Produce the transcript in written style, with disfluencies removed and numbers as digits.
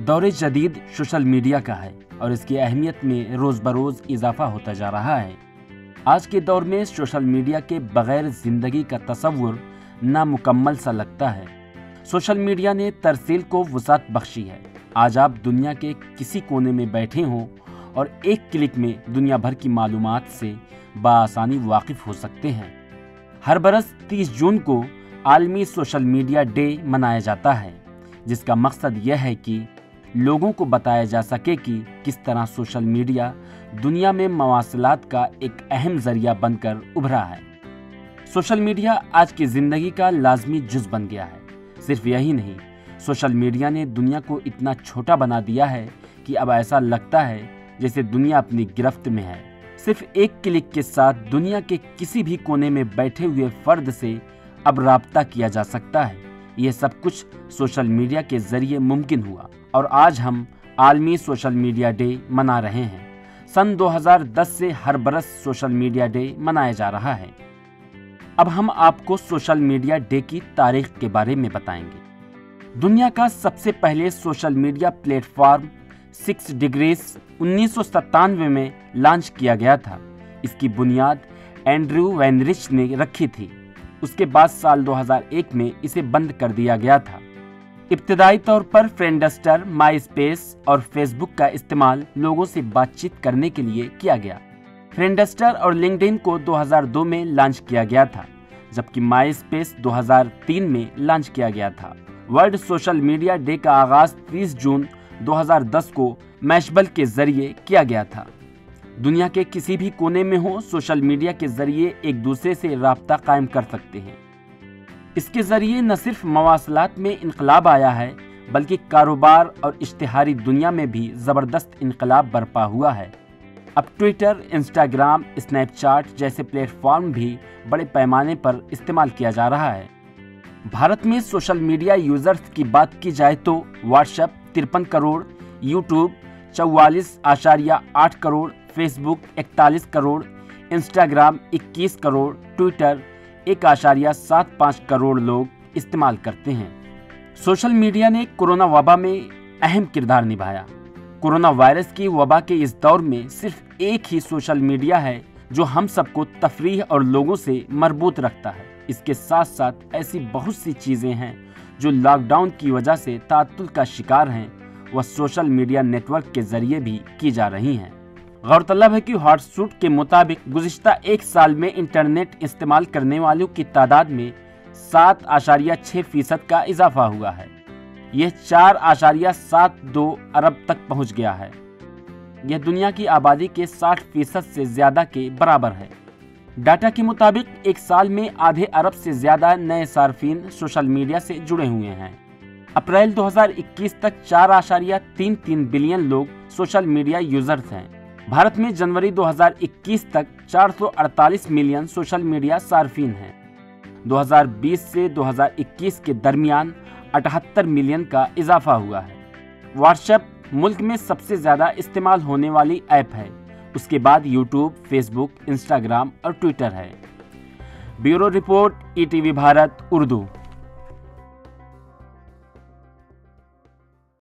دور جدید social media کا ہے اور اس کی اہمیت میں روز بروز اضافہ ہوتا جا رہا ہے۔ آج کے دور میں سوشل میڈیا کے بغیر زندگی کا تصور نامکمل سا لگتا ہے۔ سوشل میڈیا نے ترسیل کو وسعت بخشی ہے۔ آج آپ دنیا کے کسی کونے میں بیٹھے ہوں اور ایک کلک میں دنیا بھر کی معلومات سے بآسانی واقف ہو سکتے ہیں۔ ہر برس 30 جون کو عالمی سوشل میڈیا ڈے منایا جاتا ہے، جس کا مقصد یہ ہے کہ لوگوں کو بتایا جا سکے کہ کس طرح سوشل میڈیا دنیا میں مواصلات کا ایک اہم ذریعہ بن کر ابھرا ہے۔ سوشل میڈیا آج کی زندگی کا لازمی جز بن گیا ہے۔ صرف یہی نہیں، سوشل میڈیا نے دنیا کو اتنا چھوٹا بنا دیا ہے کہ اب ایسا لگتا ہے جیسے دنیا اپنی گرفت میں ہے۔ صرف ایک کلک کے ساتھ دنیا کے کسی بھی کونے میں بیٹھے ہوئے فرد سے اب رابطہ کیا جا سکتا ہے۔ یہ سب کچھ سوشل میڈیا کے ذریعے ممکن ہوا اور آج ہم عالمی سوشل میڈیا ڈے منا رہے ہیں۔ سن 2010 سے ہر برس سوشل میڈیا ڈے منایا جا رہا ہے۔ اب ہم آپ کو سوشل میڈیا ڈے کی تاریخ کے بارے میں بتائیں گے۔ دنیا کا سب سے پہلے social media plate form 6 degrees 1997 میں لانچ کیا گیا تھا۔ اس کی بنیاد اینڈریو وینرچ نے رکھی تھی۔ اس کے بعد سال 2001 میں اسے بند کر دیا گیا تھا۔ ابتدائی طور پر فرینڈسٹر، مائی اسپیس اور فیس بک کا استعمال لوگوں سے بات چیت کرنے کے لیے کیا گیا۔ فرینڈسٹر اور لنکڈ کو 2002 میں لانچ کیا گیا تھا، جبکہ مائی اسپیس 2003 میں لانچ کیا گیا تھا۔ ورلڈ سوشل میڈیا ڈے کا آغاز 30 جون 2010 کو میشبل کے ذریعے کیا گیا تھا۔ دنیا کے کسی بھی کونے میں ہو، سوشل میڈیا کے ذریعے ایک دوسرے سے رابطہ قائم کر سکتے ہیں۔ اس کے ذریعے نہ صرف مواصلات میں انقلاب آیا ہے، بلکہ کاروبار اور اشتہاری دنیا میں بھی زبردست انقلاب برپا ہوا ہے۔ اب ٹویٹر، انسٹاگرام، اسنیپ چیٹ جیسے پلیٹ فارم بھی بڑے پیمانے پر استعمال کیا جا رہا ہے۔ بھارت میں سوشل میڈیا یوزرز کی بات کی جائے تو WhatsApp 53 crore, YouTube 44.8 crore, Facebook 41 crore, Instagram 21 crore, Twitter 1.75 crore لوگ استعمال کرتے ہیں۔ سوشل میڈیا نے کورونا وبا میں اہم کردار نبھایا۔ کورونا وائرس کی وبا کے اس دور میں صرف ایک ہی سوشل میڈیا ہے جو ہم سب کو تفریح اور لوگوں سے مربوط رکھتا ہے۔ اس کے ساتھ ساتھ ایسی بہت سی چیزیں ہیں جو لاک ڈاؤن کی وجہ سے تعطل کا شکار ہیں، وہ سوشل میڈیا نیٹ ورک کے ذریعے بھی کی جا رہی ہیں۔ غورطلب ہے کہ ہاٹ سوٹ کے مطابق گزشتہ ایک سال میں انٹرنیٹ استعمال کرنے والوں کی تعداد میں 7.6% کا اضافہ ہوا ہے۔ یہ 4.72 ارب تک پہنچ گیا ہے۔ یہ دنیا کی آبادی کے 60% سے زیادہ کے برابر ہے۔ ڈاٹا کے مطابق ایک سال میں آدھے ارب سے زیادہ نئے صارفین سوشل میڈیا سے جڑے ہوئے ہیں۔ اپریل 2021 تک 4.33 بلین لوگ سوشل میڈیا یوزرز ہیں۔ بھارت میں جنوری 2021 تک 448 ملین سوشل میڈیا صارفین ہیں۔ 2020 سے 2021 کے درمیان 78 ملین کا اضافہ ہوا ہے۔ واٹس ایپ ملک میں سب سے زیادہ استعمال ہونے والی ایپ ہے۔ اس کے بعد یوٹیوب، فیس بک، انسٹاگرام اور ٹویٹر ہے۔ Bureau report, ETV Bharat, Urdu.